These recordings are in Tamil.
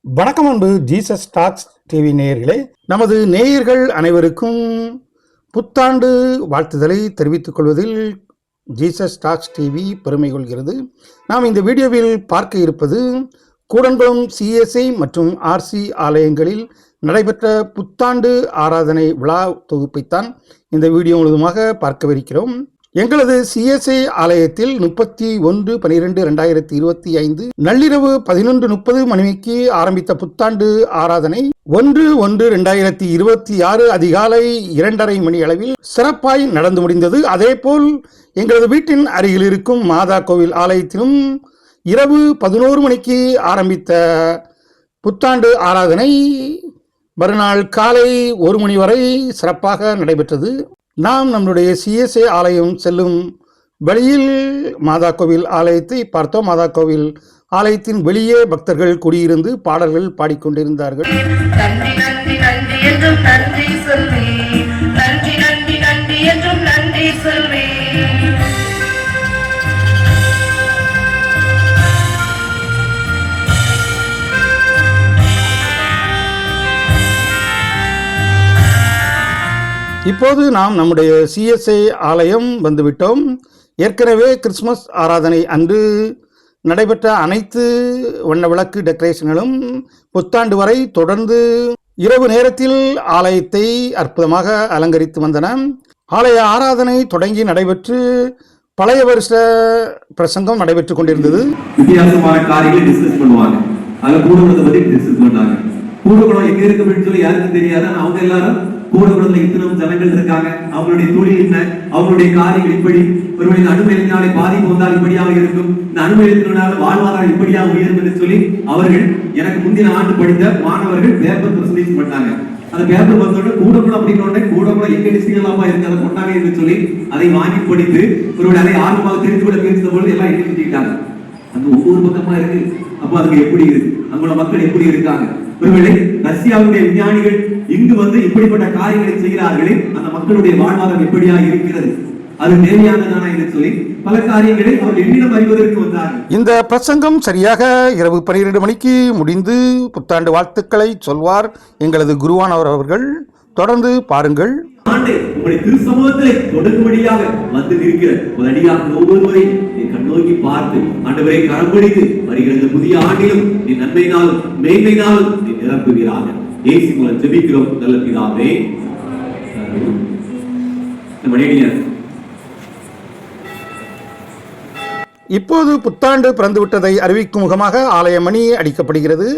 வணக்கம் அன்பு ஜீசஸ் டாக்ஸ் டிவி நேயர்களே, நமது நேயர்கள் அனைவருக்கும் புத்தாண்டு வாழ்த்துதலை தெரிவித்துக் கொள்வதில் ஜீசஸ் டாக்ஸ் டிவி பெருமை கொள்கிறது. நாம் இந்த வீடியோவில் பார்க்க இருப்பது கூடங்குளம் சிஎஸ்ஐ மற்றும் ஆர்சி ஆலயங்களில் நடைபெற்ற புத்தாண்டு ஆராதனை விழா தொகுப்பைத்தான் இந்த வீடியோ முழுவதுமாக பார்க்கவிருக்கிறோம். எங்களது சிஎஸ்ஐ ஆலயத்தில் 31/12/2025 நள்ளிரவு 11:30 மணிக்கு ஆரம்பித்த புத்தாண்டு ஆராதனை 1/1/2026 அதிகாலை 2:30 மணி அளவில் சிறப்பாய் நடந்து முடிந்தது. அதேபோல் எங்களது வீட்டின் அருகில் இருக்கும் மாதா கோவில் ஆலயத்திலும் இரவு 11 மணிக்கு ஆரம்பித்த புத்தாண்டு ஆராதனை மறுநாள் காலை 1 மணி வரை சிறப்பாக நடைபெற்றது. நாம் நம்முடைய சிஎஸ்ஐ ஆலயம் செல்லும் வழியில் மாதா கோவில் ஆலயத்தை பார்த்தோம். மாதா கோவில் ஆலயத்தின் வெளியே பக்தர்கள் குடியிருந்து பாடல்கள் பாடிக்கொண்டிருந்தார்கள். நன்றி நன்றி நன்றி என்றும் நன்றி சொல்வே, நன்றி நன்றி நன்றி என்றும் நன்றி சொல்வே. இப்போது நாம் நம்முடைய சிஎஸ்ஐ ஆலயம் வந்துவிட்டோம். ஏற்கனவே கிறிஸ்துமஸ் ஆராதனை அன்று நடைபெற்ற அனைத்து வண்ண விளக்கு டெக்கரேஷன்களும் புத்தாண்டு வரை தொடர்ந்து இரவு நேரத்தில் ஆலயத்தை அற்புதமாக அலங்கரித்து வந்தன. ஆலய ஆராதனை தொடங்கி நடைபெற்று பழைய வருஷ பிரசங்கம் நடைபெற்றுக் கொண்டிருந்தது. வித்தியாசமான காரியங்களை டிஸ்கஸ் பண்ணுவாங்க. அதை கூடகுளத்தை பத்தி டிஸ்கஸ் பண்ணாங்க. கூடகுளம் எங்க இருக்கு அப்படின்னு சொல்லி யாருக்கும் தெரியாது. அவங்க எல்லாரும் கூடகுளத்துல இத்தனை ஜனங்கள் இருக்காங்க, அவங்களுடைய தொழில் என்ன, அவங்களுடைய காரியங்கள் இப்படி, ஒருவேளை இந்த அனுமதியினாலே பாதிப்பு வந்தால் இப்படியாக இருக்கும், இந்த அனுமதியினால வாழ்வாதாரம் இப்படியாக உயரும் என்று சொல்லி அவர்கள் எனக்கு முந்தின ஆண்டு படித்த மாணவர்கள் பேப்பர் பிரசன்டேஷன் பண்ணாங்க. அந்த பேப்பர் வந்தோட கூடகுளம் அப்படிங்கிற கூடகுளம் எங்க டிஸ்ட்ரிக்ட்லாமா இருக்கு அதை கொண்டாங்க என்று சொல்லி அதை வாங்கி படித்து ஒருவேளை அதை ஆர்வமாக தெரிந்து கொள்ள பேசுற பொழுது எல்லாம் எழுதிட்டாங்க. அந்த ஒவ்வொரு பக்கமா இருக்கு. அப்ப அதுக்கு எப்படி இருக்கு, அங்குள்ள மக்கள் எப்படி இருக்காங்க, ஒருவேளை ரஷ்யாவுடைய விஞ்ஞானிகள் இங்கு வந்து இப்படிப்பட்ட காரியங்களை செய்கிறார்களே, அந்த மக்களுடைய வாழ்வாதாரம் எப்படியா இருக்கிறது, அது தேவையானதானா என்று சொல்லி பல காரியங்களை அவர் என்னிடம் அறிவதற்கு வந்தார்கள். இந்த பிரசங்கம் சரியாக இரவு 12 மணிக்கு முடிந்து புத்தாண்டு வாழ்த்துக்களை சொல்வார் எங்களது குருவானவர் அவர்கள். தொடர்ந்து பாருங்கள். உங்களுடைய திருசமூகத்திலே தொடங்கும்படியாக வந்து இருக்கிற ஒரு அடியாக ஒவ்வொருவரையும் நீ கண்ணோக்கி பார்த்து ஆண்டவரை கரம் பிடித்து வருகிற புதிய ஆண்டிலும் நீ நன்மையினாலும் மேன்மையினாலும் நீ நிரப்புகிறாங்க. இயேசு மூலம் ஜெபிக்கிறோம் நல்ல பிதாவே. இப்போது புத்தாண்டு பிறந்து விட்டதை அறிவிக்கும் முகமாக ஆலய மணி அடிக்கப்படுகிறது.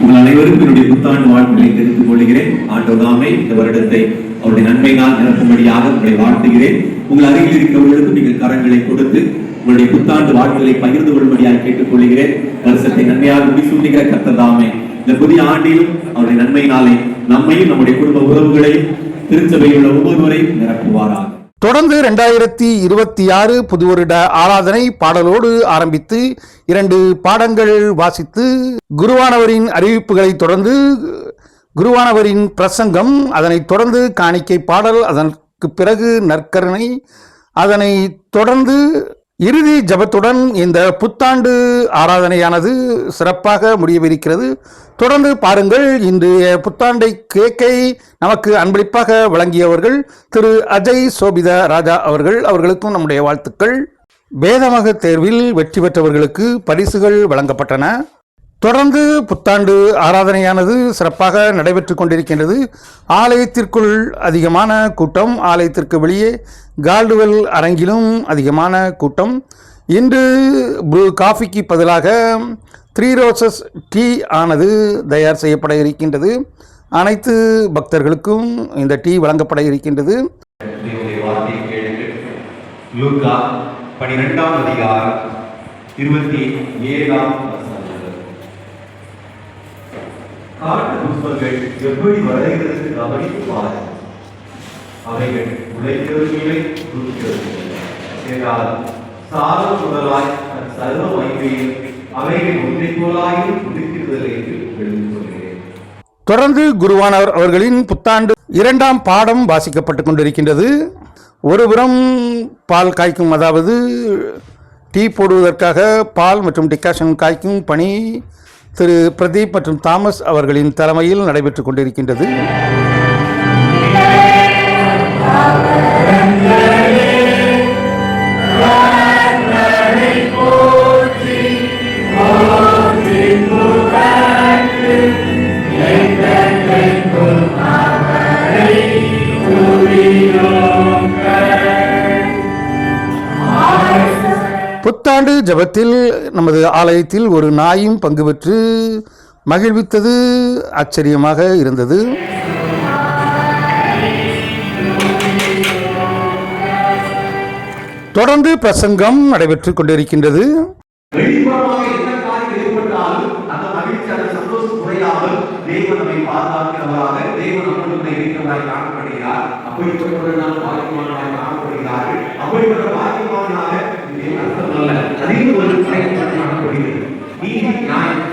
உங்கள் அனைவருக்கும் என்னுடைய புத்தாண்டு வாழ்த்துக்களை தெரிவித்துக் கொள்கிறேன். ஆண்டவர் தாமே இந்த வருடத்தை அவருடைய நன்மையினால் நிரப்பும்படியாக உங்களை வாழ்த்துகிறேன். உங்கள் அருகில் இருக்கிறவர்களுக்கும் நீங்கள் கரங்களை கொடுத்து உங்களுடைய புத்தாண்டு வாழ்த்துக்களை பகிர்ந்து கொள்ளும்படியாக கேட்டுக் கொள்கிறேன். வருஷத்தை நன்மையாக முடிசூட்டுகிற கர்த்தர் தாமே இந்த புதிய ஆண்டிலும் அவருடைய நன்மையினாலே நம்மையும் நம்முடைய குடும்ப உறவுகளையும் திருச்சபையில் உள்ள ஒவ்வொருவரையும் நிரப்புவாராக. தொடர்ந்து 2026 புது வருட ஆராதனை பாடலோடு ஆரம்பித்து 2 பாடங்கள் வாசித்து குருவானவரின் அறிவிப்புகளை தொடர்ந்து குருவானவரின் பிரசங்கம், அதனைத் தொடர்ந்து காணிக்கை பாடல், அதற்கு பிறகு நற்கருணை, அதனை தொடர்ந்து இறுதி ஜபத்துடன் இந்த புத்தாண்டு ஆராதனையானது சிறப்பாக முடியவிருக்கிறது. தொடர்ந்து பாருங்கள். இன்றைய புத்தாண்டை கேக்கை நமக்கு அன்பளிப்பாக வழங்கியவர்கள் திரு அஜய் சோபித ராஜா அவர்களுக்கும் நம்முடைய வாழ்த்துக்கள். வேதமக தேர்வில் வெற்றி பெற்றவர்களுக்கு பரிசுகள் வழங்கப்பட்டன. தொடர்ந்து புத்தாண்டு ஆராதனையானது சிறப்பாக நடைபெற்று கொண்டிருக்கின்றது. ஆலயத்திற்குள் அதிகமான கூட்டம், ஆலயத்திற்கு வெளியே கால்டுவெல் அரங்கிலும் அதிகமான கூட்டம். இன்று ப்ளூ காஃபிக்கு பதிலாக 3 ரோசஸ் டீ ஆனது தயார் செய்யப்பட இருக்கின்றது. அனைத்து பக்தர்களுக்கும் இந்த டீ வழங்கப்பட இருக்கின்றது. 12ஆம் அதிகாரம் 27ஆம் காட்டு புஷ்பங்கள் எப்படி வளர்கிறது கவனித்து பாருங்கள். அவைகள் உழைக்கிறவர்களை சாதம் முதலாய் சர்வ வைகையில் அவைகள் ஒன்றை போலாயும் துடிக்கிறதில்லை என்று எழுதி சொல்கிறேன். தொடர்ந்து குருவானவர் அவர்களின் புத்தாண்டு 2ஆம் பாடம் வாசிக்கப்பட்டுக் கொண்டிருக்கின்றது. ஒருபுறம் பால் காய்க்கும், அதாவது டீ போடுவதற்காக பால் மற்றும் டிகாஷன் காய்க்கும் பணி திரு பிரதீப் மற்றும் தாமஸ் அவர்களின் தலைமையில் நடைபெற்று கொண்டிருக்கின்றது. புத்தாண்டு ஜபத்தில் நமது ஆலயத்தில் ஒரு நாயும் பங்கு பெற்று மகிழ்வித்தது ஆச்சரியமாக இருந்தது. தொடர்ந்து பிரசங்கம் நடைபெற்றுக் கொண்டிருக்கின்றது. வெளிப்புறமாக என்ன காரியம் ஏற்பட்டாலும் அந்த மகிழ்ச்சி, அந்த சந்தோஷம் குறையாமல் தேவன் நம்மை பாதுகாக்கிறவராக, தேவன் நம்முடைய இருக்கிறவராய் காணப்படுகிறார். அப்படிப்பட்டவர்கள் பாக்கியவான்களாய் காணப்படுகிறார்கள். அப்படிப்பட்ட பாக்கியவானாக அர்த்தம் அல்ல, அதில் ஒரு பயன்பாடு காணப்படுகிறது. நீதி நியாயம்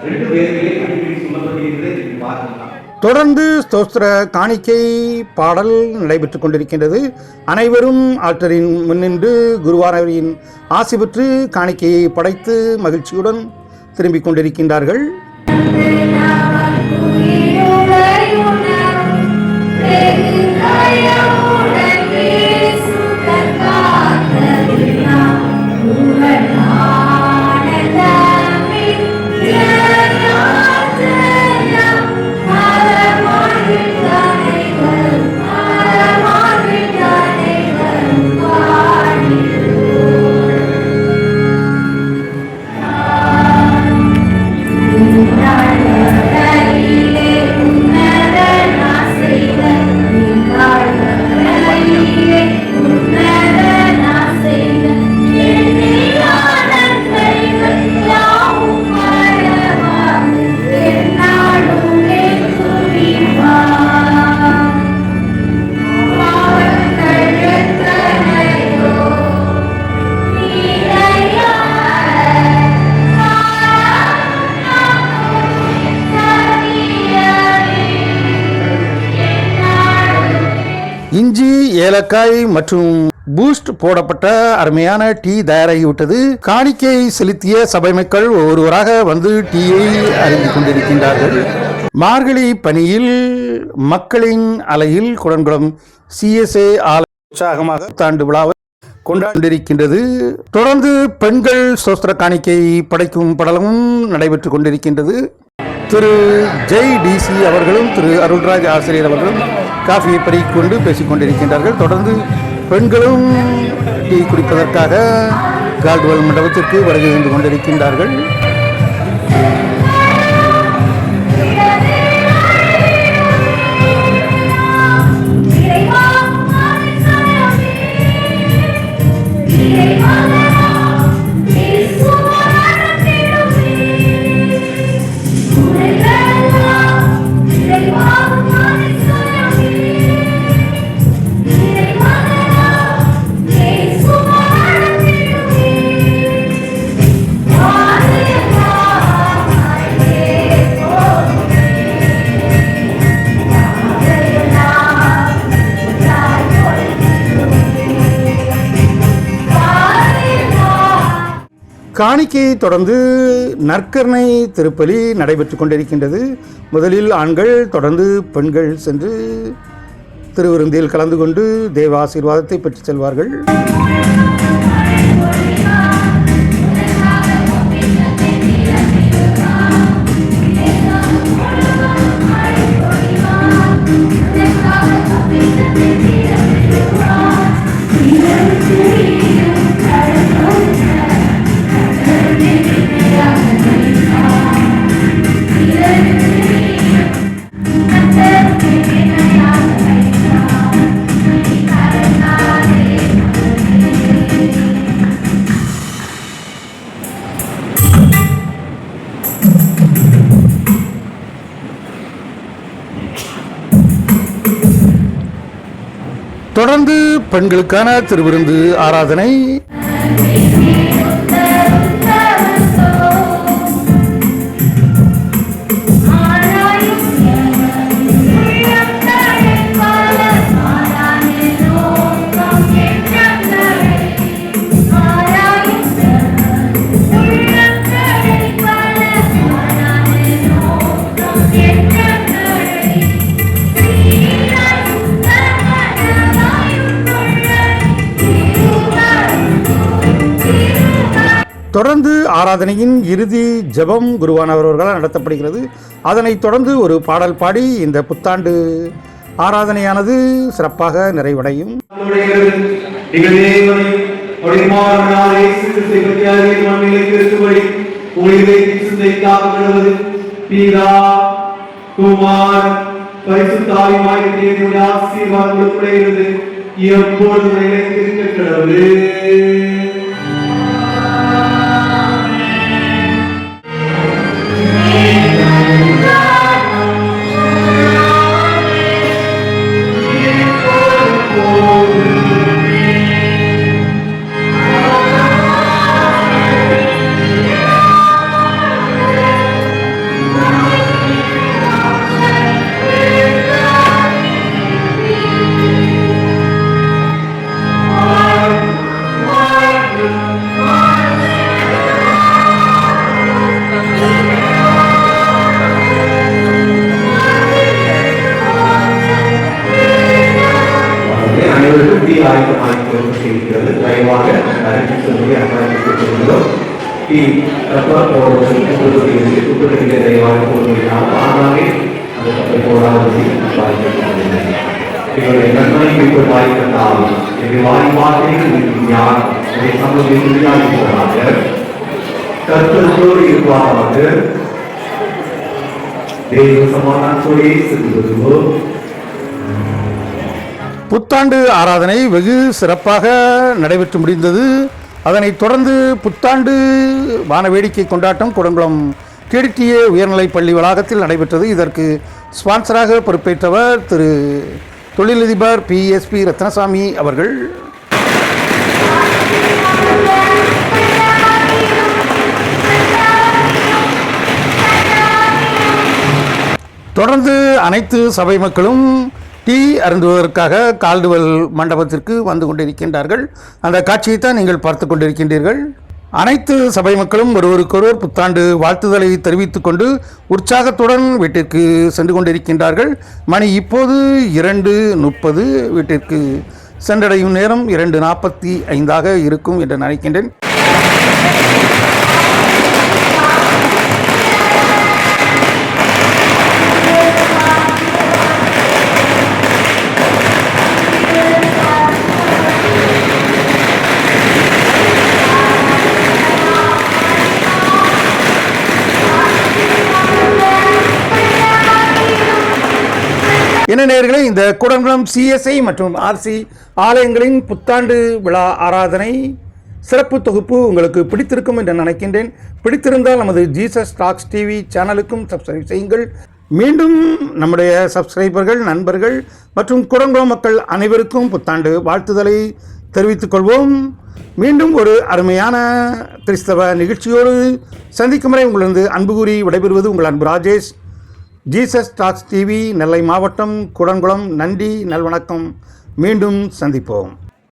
ரெண்டு பேர்களே அடிக்கடி சொல்லப்படுகிறது. பார்க்கலாம். தொடர்ந்து ஸ்தோத்திர காணிக்கை பாடல் நடைபெற்றுக் கொண்டிருக்கின்றது. அனைவரும் ஆல்டரின் முன்னின்று குருவானவரின் ஆசி பெற்று காணிக்கையை படைத்து மகிழ்ச்சியுடன் திரும்பிக் கொண்டிருக்கின்றார்கள். இஞ்சி, ஏலக்காய் மற்றும் பூஸ்ட் போடப்பட்ட அருமையான டீ தயாராகிவிட்டது. காணிக்கை செலுத்திய சபை மக்கள் ஒவ்வொருவராக வந்து டீயை அருந்திக் கொண்டிருக்கின்றார்கள். மார்கழி பனியில் மக்களின் அலையில் குடன்குளம் CSA ஆலய உற்சாகமாக புத்தாண்டு விழாவை கொண்டாடிருக்கின்றது. தொடர்ந்து பெண்கள் சோஸ்திர காணிக்கை படைக்கும் படலமும் நடைபெற்றுக் கொண்டிருக்கின்றது. திரு JDC அவர்களும் திரு அருள்ராஜ் ஆசிரியர் அவர்களும் காஃபியை பறிக்கொண்டு பேசிக் கொண்டிருக்கின்றார்கள். தொடர்ந்து பெண்களும் டீ குடிப்பதற்காக கால்டுவெல் மண்டபத்திற்கு வருகை தந்து கொண்டிருக்கின்றார்கள். காணிக்கையை தொடர்ந்து நற்கருணை திருப்பலி நடைபெற்றுக் கொண்டிருக்கின்றது. முதலில் ஆண்கள், தொடர்ந்து பெண்கள் சென்று திருவிருந்தில் கலந்து கொண்டு தேவ ஆசீர்வாதத்தை பெற்றுச் செல்வார்கள். தொடர்ந்து பெண்களுக்கான திருவிருந்து ஆராதனை. தொடர்ந்து ஆராதனையின் இறுதி ஜெபம் குருவானவர் அவர்களால் நடத்தப்படுகிறது. அதனைத் தொடர்ந்து ஒரு பாடல் பாடி இந்த புத்தாண்டு ஆராதனையானது சிறப்பாக நிறைவடையும். புத்தாண்டு ஆராதனை வெகு சிறப்பாக நடைபெற்று முடிந்தது. அதனைத் தொடர்ந்து புத்தாண்டு வானவேடிக்கை கொண்டாட்டம் குடங்குளம் KDTA உயர்நிலைப் பள்ளி வளாகத்தில் நடைபெற்றது. இதற்கு ஸ்பான்சராக பொறுப்பேற்றவர் திரு தொழிலதிபர் PSP ரத்னசாமி அவர்கள். தொடர்ந்து அனைத்து சபை மக்களும் டீ அருந்துவதற்காக கால்டுவெல் மண்டபத்திற்கு வந்து கொண்டிருக்கின்றார்கள். அந்த காட்சியைத்தான் நீங்கள் பார்த்து கொண்டிருக்கின்றீர்கள். அனைத்து சபை மக்களும் ஒருவருக்கொருவர் புத்தாண்டு வாழ்த்துதலை தெரிவித்துக் கொண்டு உற்சாகத்துடன் வீட்டிற்கு சென்று கொண்டிருக்கின்றார்கள். மணி இப்போது 2:30. வீட்டிற்கு சென்றடையும் நேரம் 2:45 இருக்கும் என்று நினைக்கின்றேன். என்ன நேயர்களே, இந்த குடங்குளம் CSI மற்றும் RC ஆலயங்களின் புத்தாண்டு விழா ஆராதனை சிறப்பு தொகுப்பு உங்களுக்கு பிடித்திருக்கும் என்று நினைக்கின்றேன். பிடித்திருந்தால் நமது ஜீசஸ் டாக்ஸ் TV சேனலுக்கும் சப்ஸ்கிரைப் செய்யுங்கள். மீண்டும் நம்முடைய சப்ஸ்கிரைபர்கள், நண்பர்கள் மற்றும் குடங்குளம் மக்கள் அனைவருக்கும் புத்தாண்டு வாழ்த்துதலை தெரிவித்துக் கொள்வோம். மீண்டும் ஒரு அருமையான கிறிஸ்தவ நிகழ்ச்சியோடு சந்திக்கும் வரை உங்களிருந்து அன்பு கூறி விடைபெறுவது உங்கள் அன்பு ராஜேஷ். ஜீசஸ் டாக்ஸ் TV நெல்லை மாவட்டம் குடங்குளம். நன்றி, நல்வணக்கம். மீண்டும் சந்திப்போம்.